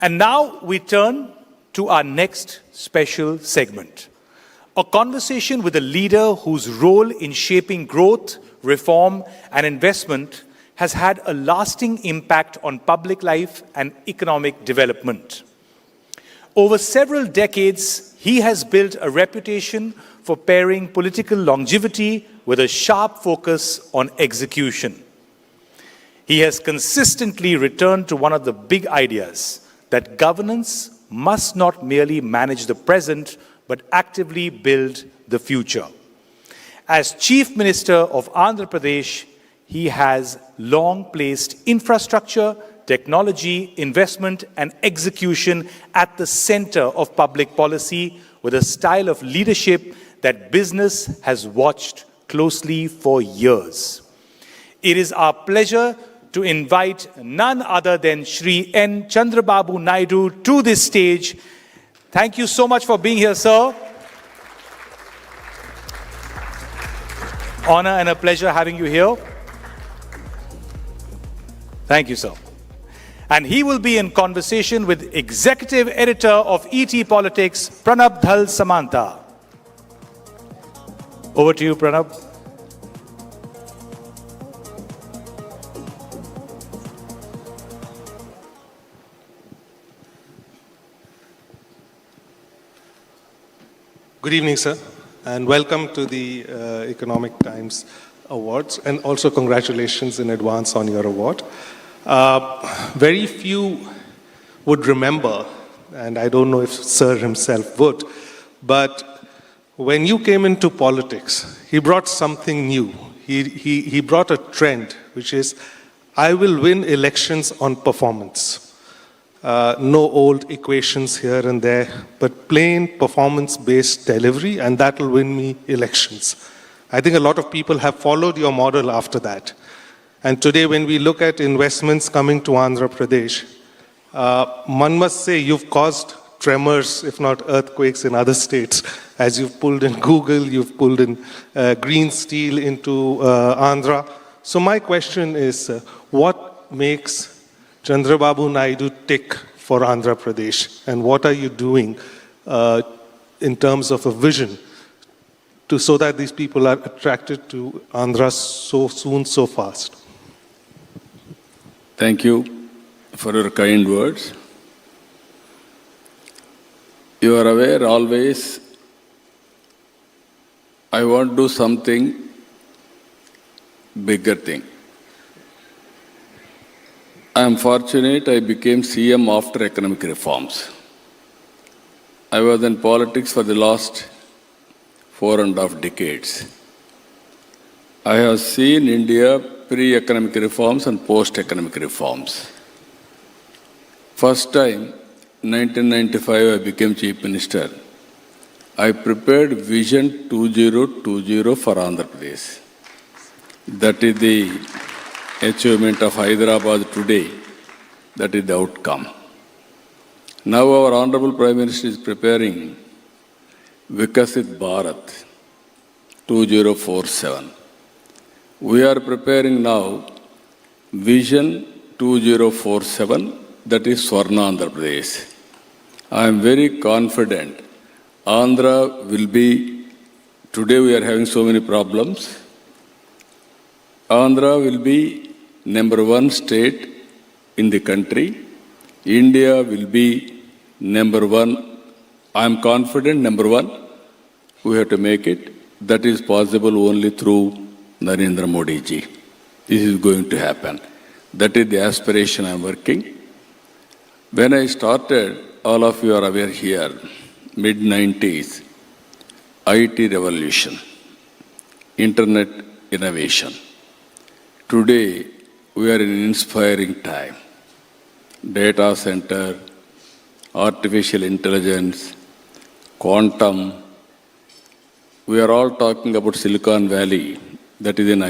And now we turn to our next special segment, a conversation with a leader whose role in shaping growth, reform, and investment has had a lasting impact on public life and economic development. Over several decades, he has built a reputation for pairing political longevity with a sharp focus on execution. He has consistently returned to one of the big ideas that governance must not merely manage the present, but actively build the future. As Chief Minister of Andhra Pradesh, he has long placed infrastructure, technology, investment, and execution at the center of public policy with a style of leadership that business has watched closely for years. It is our pleasure to invite none other than Shri N. Chandrababu Naidu to this stage. Thank you so much for being here, sir. Honor and a pleasure having you here. Thank you, sir. And he will be in conversation with Executive Editor of ET Politics, Pranab Dhal Samanta. Over to you, Pranab. Good evening, sir, and welcome to the Economic Times Awards, and also congratulations in advance on your award. Very few would remember, and I don't know if Sir himself would, but when you came into politics, he brought something new. He brought a trend, which is, I will win elections on performance. No old equations here and there, but plain performance-based delivery, and that will win me elections. I think a lot of people have followed your model after that. And today, when we look at investments coming to Andhra Pradesh, one must say you've caused tremors, if not earthquakes, in other states. As you've pulled in Google, you've pulled in green steel into Andhra. So my question is, what makes Chandrababu Naidu tick for Andhra Pradesh, and what are you doing in terms of a vision so that these people are attracted to Andhra so soon, so fast? Thank you for your kind words. You are aware always, I want to do something bigger thing. I am fortunate I became CM after economic reforms. I was in politics for the last 4.5 decades. I have seen India pre-economic reforms and post-economic reforms. First time, 1995, I became Chief Minister. I prepared Vision 2020 for Andhra Pradesh. That is the achievement of Hyderabad today. That is the outcome. Now our Honorable Prime Minister is preparing Vikasit Bharat 2047. We are preparing now Vision 2047, that is Swarna Andhra Pradesh. I am very confident Andhra will be, today we are having so many problems, Andhra will be #1 state in the country. India will be #1. I am confident #1. We have to make it. That is possible only through Narendra Modi ji. This is going to happen. That is the aspiration I am working. When I started, all of you are aware here, mid-90s, IT revolution, internet innovation. Today, we are in an inspiring time. Data center, artificial intelligence, quantum. We are all talking about Silicon Valley, that is in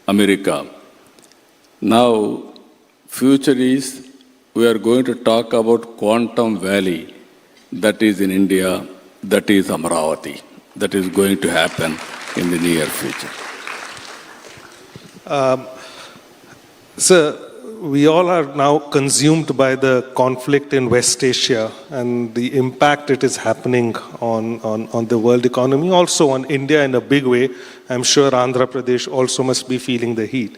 America. Now, future is, we are going to talk about Quantum Valley, that is in India, that is Amaravati. That is going to happen in the near future. Sir, we all are now consumed by the conflict in West Asia and the impact it is happening on the world economy, also on India in a big way. I'm sure Andhra Pradesh also must be feeling the heat.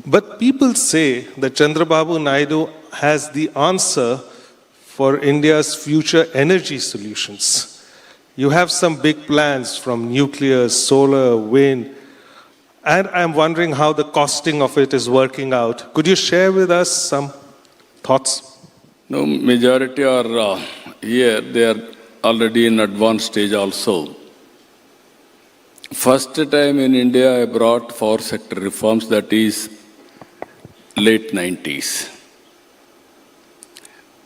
But people say that Chandrababu Naidu has the answer for India's future energy solutions. You have some big plans from nuclear, solar, wind, and I'm wondering how the costing of it is working out. Could you share with us some thoughts? No, majority are here. They are already in advanced stage also. First time in India, I brought power sector reforms, that is late 90s.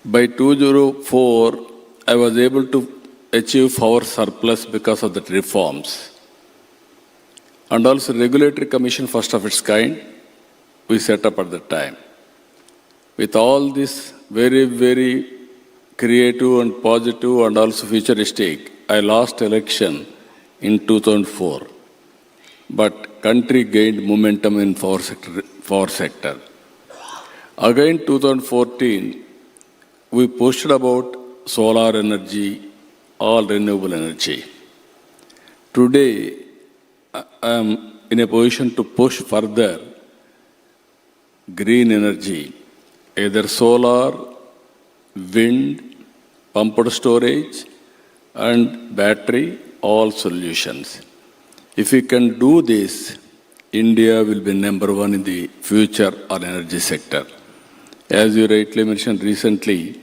By 2004, I was able to achieve power surplus because of the reforms. And also regulatory commission, first of its kind, we set up at the time. With all this very, very creative and positive and also futuristic, I lost election in 2004. But country gained momentum in power sector. Again, 2014, we pushed about solar energy, all renewable energy. Today, I am in a position to push further green energy, either solar, wind, pumped storage, and battery, all solutions. If we can do this, India will be number one in the future on energy sector. As you rightly mentioned recently,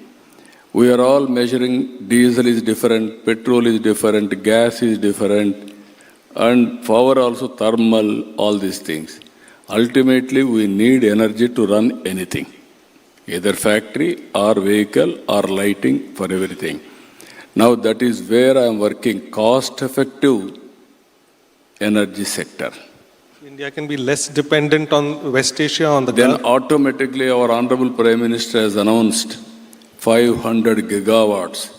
we are all measuring diesel is different, petrol is different, gas is different, and power also thermal, all these things. Ultimately, we need energy to run anything, either factory or vehicle or lighting for everything. Now that is where I am working, cost-effective energy sector. India can be less dependent on West Asia on the Then Gulf. automatically our Honorable Prime Minister has announced 500 gigawatts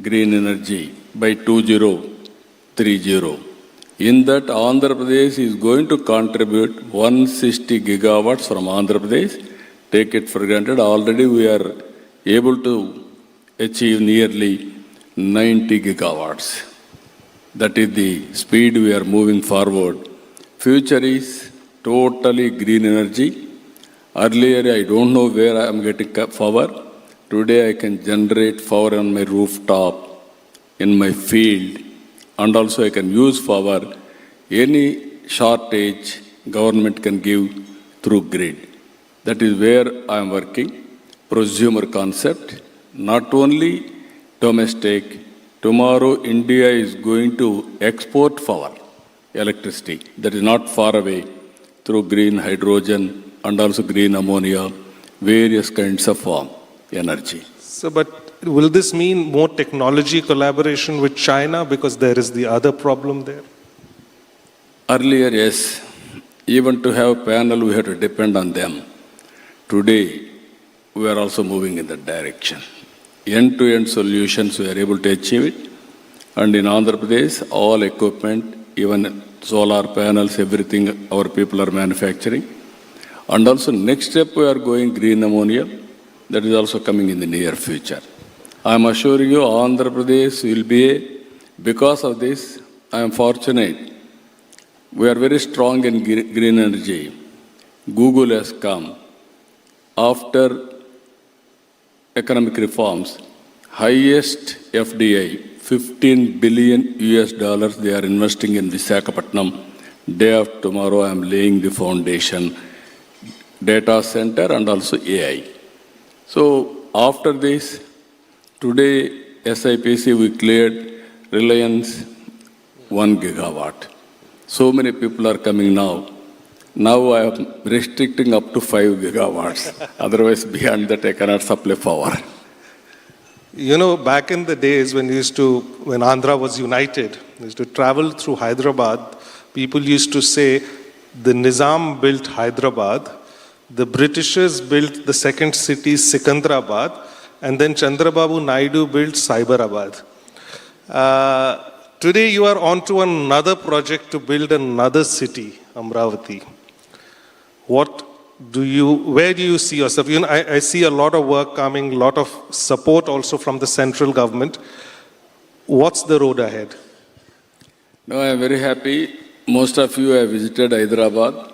green energy by 2030. In that, Andhra Pradesh is going to contribute 160 gigawatts from Andhra Pradesh. Take it for granted, already we are able to achieve nearly 90 gigawatts. That is the speed we are moving forward. Future is totally green energy. Earlier, I don't know where I am getting power. Today, I can generate power on my rooftop, in my field, and also I can use power. Any shortage, government can give through grid. That is where I am working. Prosumer concept, not only domestic. Tomorrow, India is going to export power, electricity. That is not far away, through green hydrogen and also green ammonia, various kinds of energy. So, but will this mean more technology collaboration with China because there is the other problem there? Earlier, yes. Even to have panel, we had to depend on them. Today, we are also moving in that direction. End-to-end solutions, we are able to achieve it. And in Andhra Pradesh, all equipment, even solar panels, everything our people are manufacturing. And also next step, we are going green ammonia. That is also coming in the near future. I am assuring you, Andhra Pradesh will be because of this, I am fortunate. We are very strong in green energy. Google has come. After economic reforms, highest FDI, 15 billion US dollars they are investing in Visakhapatnam. Day of tomorrow, I am laying the foundation, data center and also AI. So after this, today SIPC we cleared Reliance 1 gigawatt. So many people are coming now. Now I am restricting up to 5 gigawatts. Otherwise, beyond that, I cannot supply power. You know, back in the days when Andhra was united, we used to travel through Hyderabad. People used to say, the Nizam built Hyderabad, the Britishers built the second city, Sikandrabad, and then Chandrababu Naidu built Cyberabad. Today you are on to another project to build another city, Amravati. What where do you see yourself? You know, I see a lot of work coming, a lot of support also from the central government. What's the road ahead? No, I am very happy. Most of you have visited Hyderabad.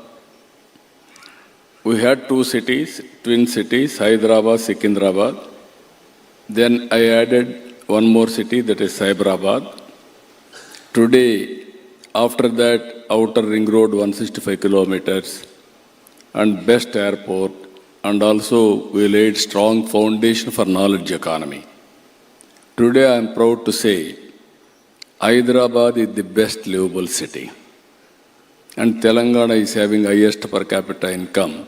We had two cities, twin cities, Hyderabad, Secunderabad. Then I added one more city, that is Cyberabad. Today, after that, outer ring road 165 kilometers and best airport, and also we laid strong foundation for knowledge economy. Today I am proud to say Hyderabad is the best livable city, and Telangana is having highest per capita income.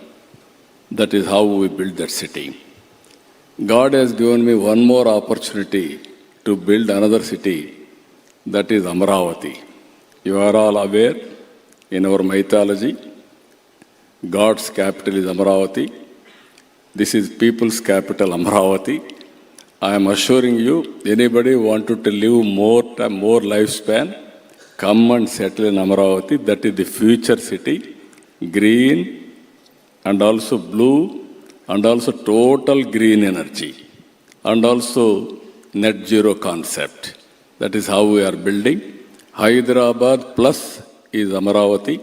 That is how we build that city. God has given me one more opportunity to build another city, that is Amaravati. You are all aware, in our mythology, God's capital is Amaravati. This is people's capital, Amaravati. I am assuring you, anybody wanted to live more lifespan, come and settle in Amaravati. That is the future city, green and also blue and also total green energy and also net zero concept. That is how we are building. Hyderabad plus is Amaravati.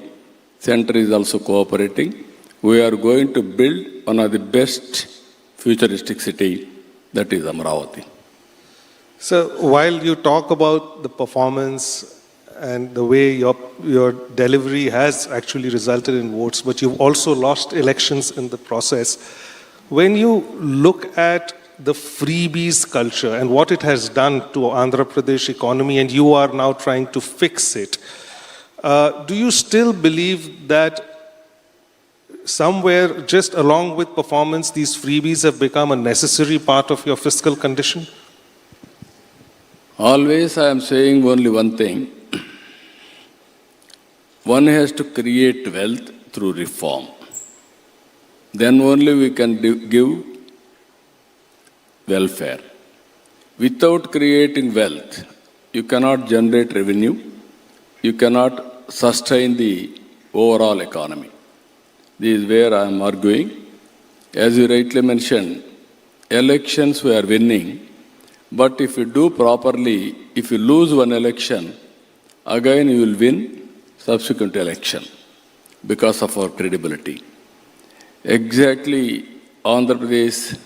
Center is also cooperating. We are going to build one of the best futuristic city, that is Amaravati. So while you talk about the performance and the way your delivery has actually resulted in votes, but you've also lost elections in the process. When you look at the freebies culture and what it has done to Andhra Pradesh economy, and you are now trying to fix it, do you still believe that somewhere, just along with performance, these freebies have become a necessary part of your fiscal condition? Always I am saying only one thing. One has to create wealth through reform. Then only we can give welfare. Without creating wealth, you cannot generate revenue, you cannot sustain the overall economy. This is where I am arguing. As you rightly mentioned, elections we are winning, but if you do properly, if you lose one election, again you will win subsequent election because of our credibility. Exactly, Andhra Pradesh,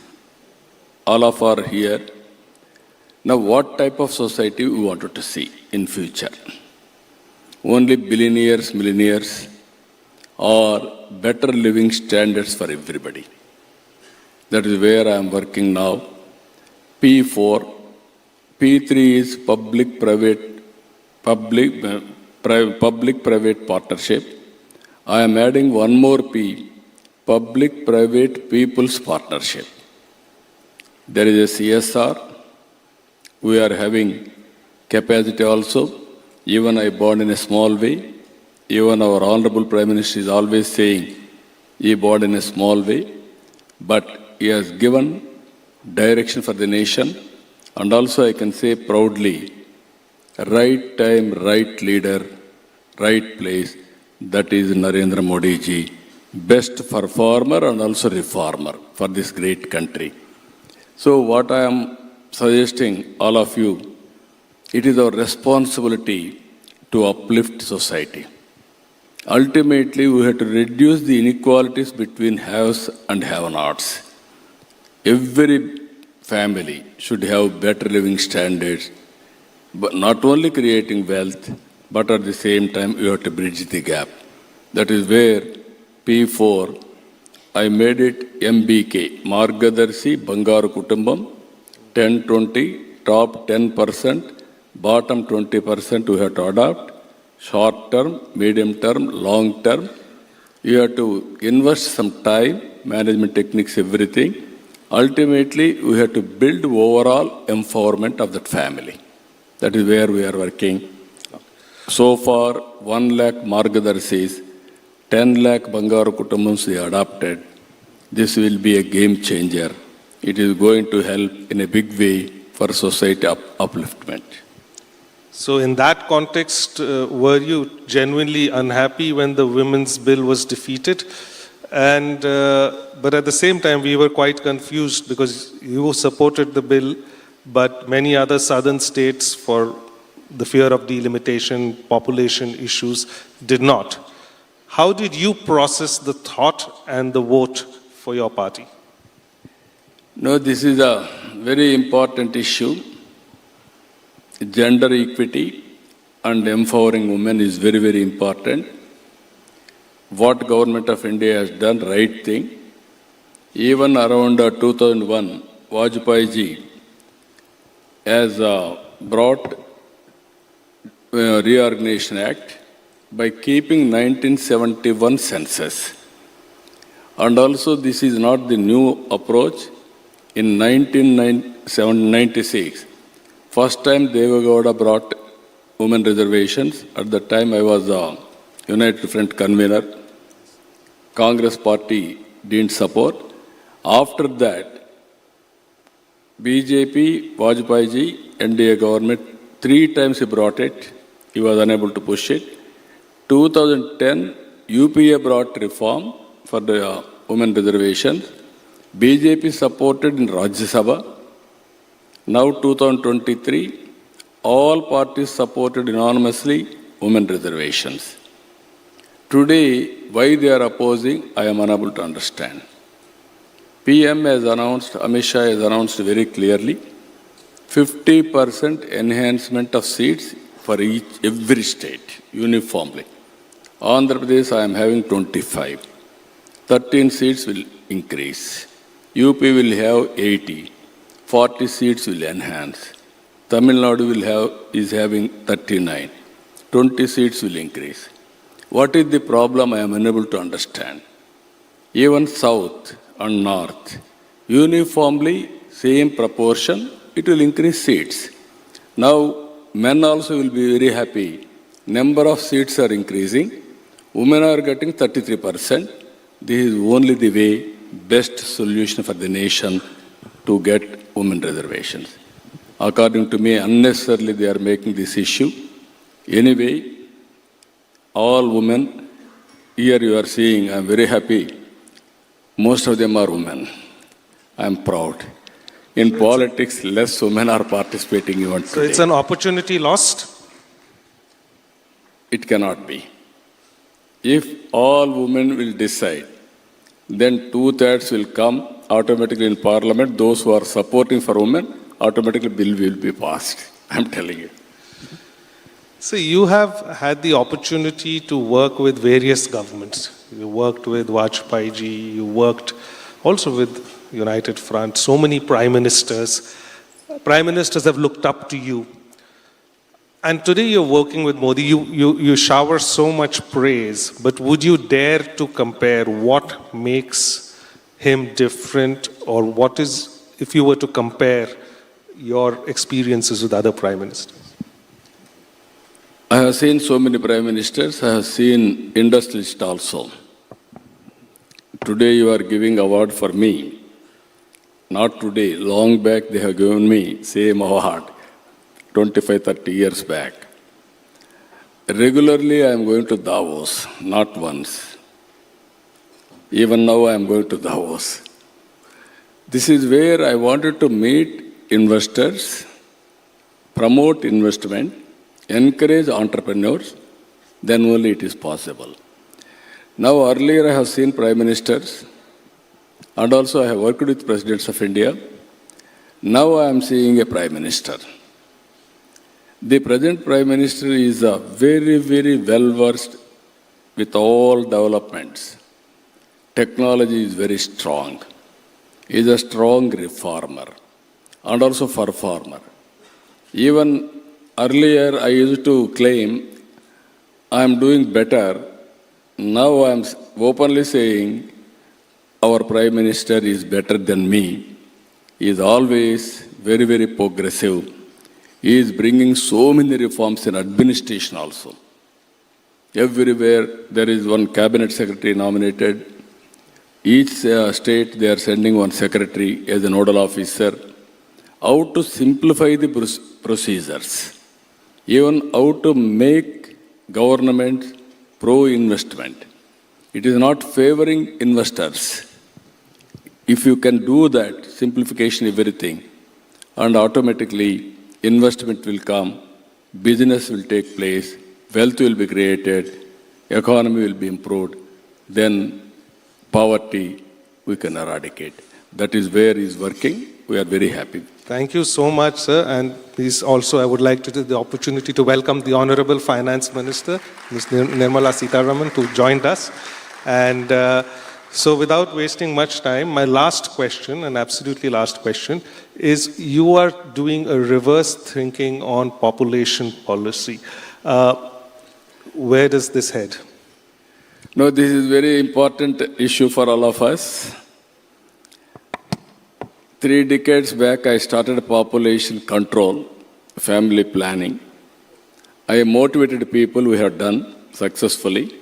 all of are here. Now, what type of society we wanted to see in future? Only billionaires, millionaires, or better living standards for everybody. That is where I am working now. P4, P3 is public-private partnership. I am adding one more P, public-private people's partnership. There is a CSR. We are having capacity also. Even I born in a small way. Even our Honorable Prime Minister is always saying, he born in a small way. But he has given direction for the nation. And also I can say proudly, right time, right leader, right place. That is Narendra Modi ji, best performer and also reformer for this great country. So what I am suggesting all of you, it is our responsibility to uplift society. Ultimately, we have to reduce the inequalities between haves and have-nots. Every family should have better living standards, but not only creating wealth, but at the same time, you have to bridge the gap. That is where P4, I made it MBK, Margadarshi Bangaru Kutumbam, 10-20, top 10%, bottom 20% we have to adopt, short term, medium term, long term. You have to invest some time, management techniques, everything. Ultimately, we have to build overall empowerment of that family. That is where we are working. So far, 1 lakh Margadarshis, 10 lakh Bangaru Kutumbams we adopted. This will be a game changer. It is going to help in a big way for society upliftment. So in that context, were you genuinely unhappy when the women's bill was defeated? And, but at the same time, we were quite confused because you supported the bill, but many other southern states, for the fear of delimitation, population issues, did not. How did you process the thought and the vote for your party? No, this is a very important issue. Gender equity and empowering women is very, very important. What government of India has done, right thing. Even around 2001, Vajpayee ji has brought Reorganization Act by keeping 1971 census. And also this is not the new approach. In 1996, first time Deve Gowda brought women reservations. At the time I was United Front convener. Congress party didn't support. After that, BJP, Vajpayee ji, NDA government, 3 times he brought it. He was unable to push it. 2010, UPA brought reform for the women reservations. BJP supported in Rajya Sabha. Now 2023, all parties supported unanimously women reservations. Today, why they are opposing, I am unable to understand. PM has announced, Amit Shah has announced very clearly, 50% enhancement of seats for every state, uniformly. Andhra Pradesh, I am having 25. 13 seats will increase. UP will have 80. 40 seats will enhance. Tamil Nadu is having 39. 20 seats will increase. What is the problem? I am unable to understand. Even South and North, uniformly, same proportion, it will increase seats. Now, men also will be very happy. Number of seats are increasing. Women are getting 33%. This is only the way, best solution for the nation to get women reservations. According to me, unnecessarily they are making this issue. Anyway, all women, here you are seeing, I am very happy. Most of them are women. I am proud. In politics, less women are participating even today. So it's an opportunity lost? It cannot be. If all women will decide, then 2/3 will come automatically in parliament. Those who are supporting for women, automatically bill will be passed. I am telling you. So you have had the opportunity to work with various governments. You worked with Vajpayee ji, you worked also with United Front, so many prime ministers. Prime ministers have looked up to you. And today you're working with Modi, you shower so much praise, but would you dare to compare what makes him different, or what is, if you were to compare your experiences with other prime ministers? I have seen so many prime ministers. I have seen industrialists also. Today you are giving award for me. Not today, long back they have given me same award, 25, 30 years back. Regularly I am going to Davos, not once. Even now I am going to Davos. This is where I wanted to meet investors, promote investment, encourage entrepreneurs, then only it is possible. Now earlier I have seen prime ministers, and also I have worked with presidents of India. Now I am seeing a prime minister. The present prime minister is very, very well versed with all developments. Technology is very strong. He is a strong reformer and also performer. Even earlier I used to claim I am doing better. Now I am openly saying our Prime Minister is better than me. He is always very, very progressive. He is bringing so many reforms in administration also. Everywhere there is one cabinet secretary nominated. Each state they are sending one secretary as a nodal officer. How to simplify the procedures. Even how to make government pro-investment. It is not favoring investors. If you can do that, simplification everything, and automatically investment will come, business will take place, wealth will be created, economy will be improved, then poverty we can eradicate. That is where is working. We are very happy. Thank you so much, sir. And please also, I would like to take the opportunity to welcome the Honorable Finance Minister, Ms. Nirmala Sitharaman, who joined us. And so without wasting much time, my last question, and absolutely last question, is you are doing a reverse thinking on population policy. Where does this head? No, this is very important issue for all of us. 3 decades back, I started population control, family planning. I motivated people, we have done successfully.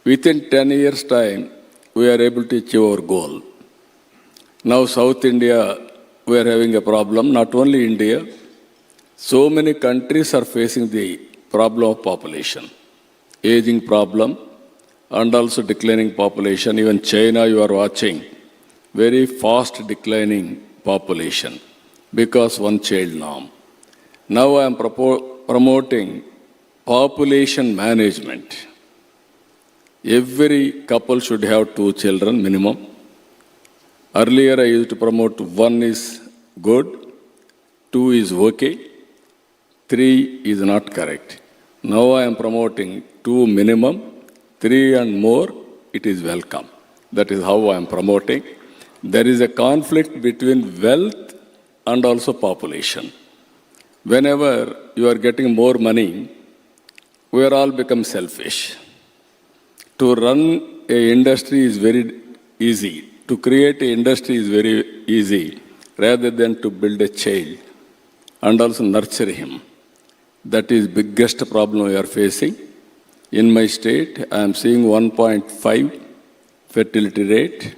Within 10 years' time, we are able to achieve our goal. Now, South India, we are having a problem, not only India. So many countries are facing the problem of population, aging problem, and also declining population. Even China, you are watching, very fast declining population because one-child norm. Now I am promoting population management. Every couple should have 2 children minimum. Earlier I used to promote 1 is good, 2 is okay, 3 is not correct. Now I am promoting 2 minimum, 3 and more, it is welcome. That is how I am promoting. There is a conflict between wealth and also population. Whenever you are getting more money, we are all become selfish. To run an industry is very easy. To create an industry is very easy, rather than to build a child and also nurture him. That is biggest problem we are facing. In my state, I am seeing 1.5 fertility rate,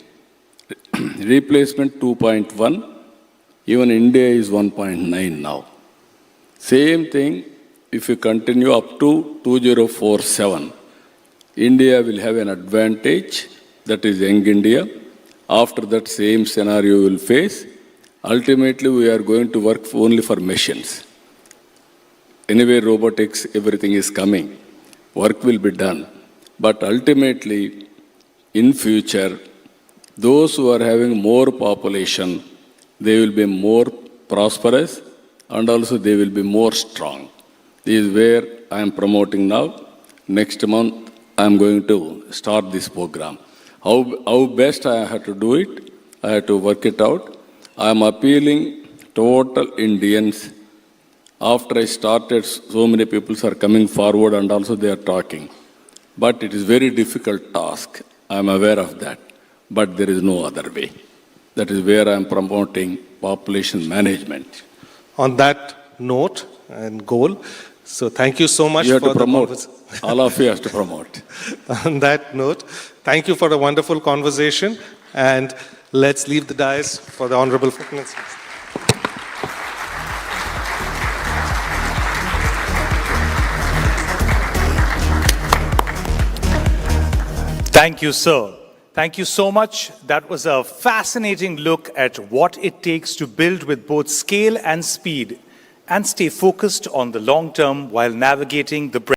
replacement 2.1, even India is 1.9 now. Same thing, if you continue up to 2047, India will have an advantage, that is young India. After that, same scenario we will face. Ultimately, we are going to work only for machines. Anyway, robotics, everything is coming. Work will be done. But ultimately, in future, those who are having more population, they will be more prosperous and also they will be more strong. This is where I am promoting now. Next month, I am going to start this program. How best I have to do it, I have to work it out. I am appealing total Indians. After I started, so many people are coming forward and also they are talking. But it is very difficult task. I am aware of that. But there is no other way. That is where I am promoting population management. On that note and goal, so thank you so much You have for to promote. All of you have to promote. On that note, thank you for the wonderful conversation, and let's leave the dais for the Honorable Finance Minister. Thank you, sir. Thank you so much. That was a fascinating look at what it takes to build with both scale and speed and stay focused on the long term while navigating the